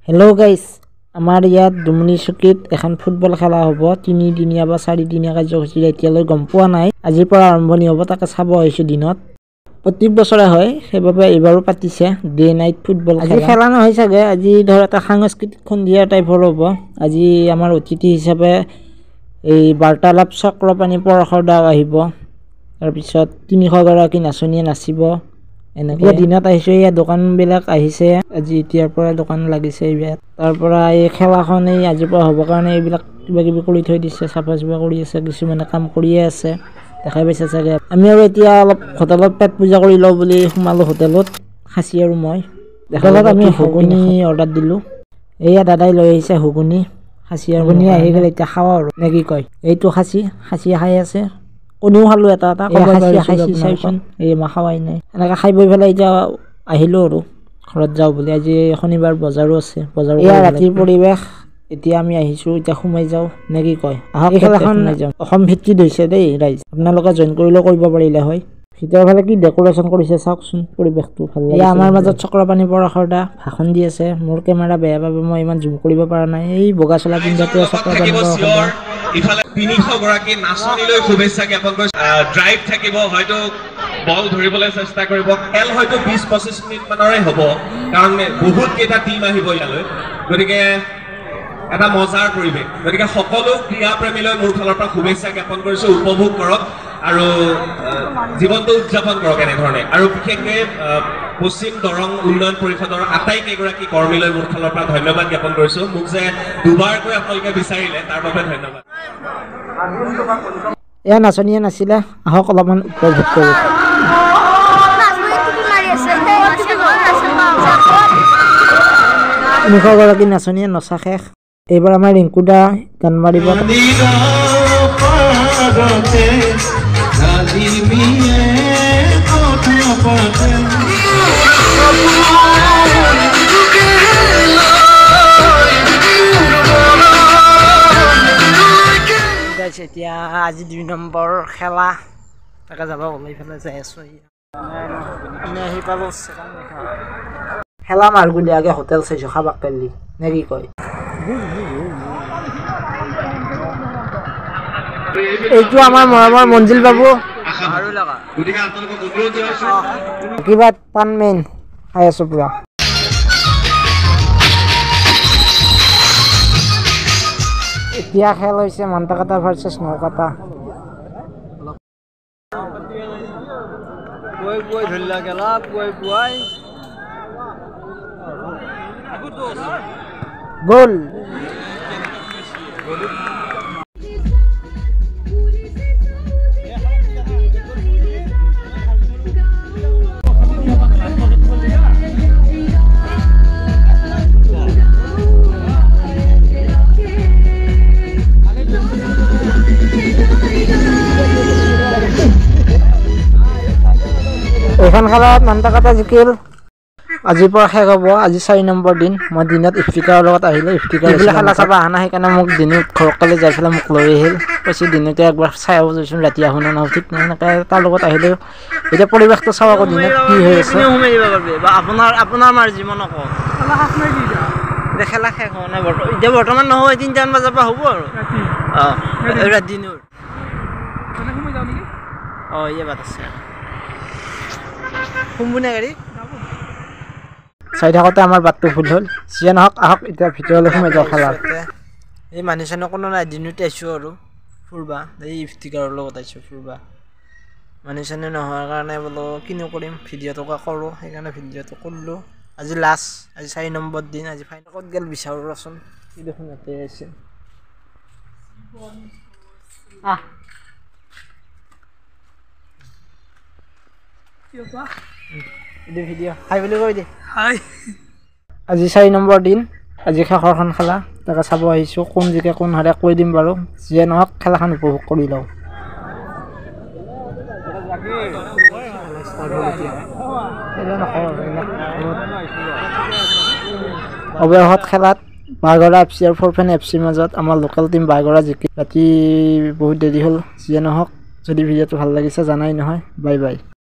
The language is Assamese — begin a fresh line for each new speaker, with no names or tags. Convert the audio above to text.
হেল্ল' গাইজ, আমাৰ ইয়াত দুমনি চকীত এখন ফুটবল খেলা হ'ব। 3 দিনীয়া বা 4 দিনীয়া কাৰ্যসূচী এতিয়ালৈ গম পোৱা নাই। আজিৰ পৰা আৰম্ভণি হ'ব, তাকে চাব আহিছোঁ দিনত। প্ৰত্যেক বছৰে হয়, সেইবাবে এইবাৰো পাতিছে ডে নাইট ফুটবল খেলা। আজি খেলা নহয় চাগে, আজি ধৰ এটা সাংস্কৃতিক সন্ধিয়া টাইপৰ হ'ব। আজি আমাৰ অতিথি হিচাপে এই বাৰ্তালাপ চক্ৰপাণি পৰশৰ দাও আহিব। তাৰপিছত 300 গৰাকী নাচনীয়ে নাচিব। এনেকৈ দিনত আহিছোঁ, ইয়াত দোকানবিলাক আহিছে। আজি এতিয়াৰ পৰা দোকান লাগিছে ইয়াত। তাৰ পৰা এই খেলাখন আজিৰ পৰা হ'বৰ কাৰণে এইবিলাক কিবা কিবি কৰি থৈ দিছে, চাফা চুফা কৰি আছে, কিছুমানে কাম কৰিয়ে আছে, দেখাই পাইছে চাগে। আমি আৰু এতিয়া অলপ হোটেলত পেট পূজা কৰি লওঁ বুলি সোমালোঁ হোটেলত, খাচী আৰু মই। হোটেলত আমি ঘুগুনি অৰ্ডাৰ দিলোঁ। এয়া দাদাই লৈ আহিছে ঘুগুনি, খাচী আৰু ঘুগুনি আহি গ'ল। এতিয়া খাওঁ আৰু নে কি কয়? এইটো খাচী খাই আছে। কণীও খালোঁ এটা খাইছি চাইচোন। এই মই খাৱাই নাই। এনেকৈ খাই বৈ পেলাই এতিয়া আহিলোঁ আৰু ঘৰত যাওঁ বুলি। আজি শনিবাৰ, বজাৰো আছে। এয়া ৰাতিৰ পৰিৱেশ। এতিয়া আমি আহিছোঁ, এতিয়া সোমাই যাওঁ নে কি কয়? এই খেলাখন অসম ভিত্তিত হৈছে দেই ৰাইজ, আপোনালোকে জইন কৰিলেও কৰিব পাৰিলে হয়। ভিতৰৰ ফালে কি ডেক'ৰেশ্যন কৰিছে চাওকচোন, পৰিৱেশটো ভাল লাগিছে। এয়া আমাৰ মাজত চক্ৰপাণি পৰশৰ দা ভাষণ দি আছে। মোৰ কেমেৰা বেয়া বাবে মই ইমান জুম কৰিব পৰা নাই। এই বগা চলা পিন্ধাটোৱে চক্ৰপাণি পৰশৰ দা।
ইফালে 300 গৰাকী নাচনীলৈ শুভেচ্ছা জ্ঞাপন কৰিছে। ড্ৰাইভ থাকিব, হয়তো বল ধৰিবলৈ চেষ্টা কৰিব। খেল হয়তো 20-25 মিনিট মানৰে হ'ব, কাৰণ বহুত কেইটা টিম আহিব ইয়ালৈ। গতিকে এটা মজাৰ পৰিৱেশ। গতিকে সকলো ক্ৰীড়া প্ৰেমীলৈ মোৰ ফালৰ পৰা শুভেচ্ছা জ্ঞাপন কৰিছোঁ। উপভোগ কৰক আৰু জীৱনটো উদযাপন কৰক এনেধৰণে। আৰু বিশেষকৈ পশ্চিম দৰং উন্নয়ন পৰিষদৰ আটাইকেইগৰাকী কৰ্মীলৈ মোৰ ফালৰ পৰা ধন্যবাদ জ্ঞাপন কৰিছোঁ। মোক যে দুবাৰকৈ আপোনালোকে বিচাৰিলে তাৰ বাবে ধন্যবাদ।
এয়া নাচনীয়ে নাছিলে, আহক অলপমান উপভোগ কৰোঁ। 300 গৰাকী নাচনীয়ে নচা শেষ। এইবাৰ আমাৰ ৰিংকু দা গান মাৰিব। এতিয়া আজি 2 নম্বৰ খেলা, তাকে যাব ওলাই পেলাই যাই আছোঁ। আমি আহি পালোঁ খেলা মাৰগুলি। আগে হোটেল চাইছোঁ খাবাক পালি নে কি কয়? এইটো আমাৰ মৰমৰ মঞ্জিল বাবু, কিবা পান মেইন খাই আছোঁ পুৰা। এতিয়া খেল হৈছে মান্তাকাটা ভাৰ্চেছ নৌকাটা। গ'ল। এইখন খেলত মান্তাকাটা জিকিল। আজিৰ পৰা শেষ হ'ব। আজি 4 নম্বৰ দিন। মই দিনত ইফতিকাৰৰ লগত আহিলোঁ। ইফতিকাৰ খেলা চাব অহা নাই, সেইকাৰণে মোক দিনত ঘৰকালে যাই পেলাই মোক লৈ আহিল। কৈছে দিনতে একবাৰ চাই আহোঁ যাইচোন, ৰাতি আহোঁ নে নাহোঁ ঠিক নাই। সেনেকৈ তাৰ লগত আহিলোঁ। এতিয়া পৰিৱেশটো চাব আকৌ দিনত কি হৈ আছে। আপোনাৰ মাৰ্জি মন আকৌ খেলা শেষ হোৱা নাই এতিয়া বৰ্তমান নহয়, 3টামান বজাৰ পৰা হ'ব আৰু ৰাতি দিনৰ। ইয়ে বাট আছে সোমবুনে গাড়ী চাই থাকোঁতে আমাৰ বাটটো ভুল হ'ল। যিয়ে নহওক, আহক এতিয়া ভিতৰলৈ সোমাই যাওঁ খেলাৰ। এই মানুহ চানুহ কোনো নাই, দিনতে আহিছোঁ আৰু ফুৰবা। এই ইফতিকাৰৰ লগত আহিছোঁ ফুৰবা। মানুহ চানুহ নোহোৱাৰ কাৰণে বোলো কিনো কৰিম, ভিডিঅ'টোকে কৰোঁ, সেইকাৰণে ভিডিঅ'টো কৰিলোঁ। আজি লাষ্ট, আজি 4 নম্বৰ দিন। আজি ফাইনেল ক'ত গ'ল বিচাৰোঁ ৰচোন। কি দেখোন ইয়াতে আছে। ভিডিঅ' হাই বুলি কৈ দে। হাই। আজি 4 নম্বৰ দিন, আজি শেষৰখন খেলা, তাকে চাব আহিছোঁ। কোন জিকে কোন হাৰে কৈ দিম বাৰু। যিয়ে নহওক খেলাখন উপভোগ কৰি লওঁ। অৱশেষত খেলাত বাগৰা FC আৰু ফৰফেন FCৰ মাজত আমাৰ লোকেল টিম বাগৰা জিকি। ৰাতি বহুত দেৰি হ'ল। যিয়ে নহওক, যদি ভিডিঅ'টো ভাল লাগিছে জানাই নহয়। Bye bye.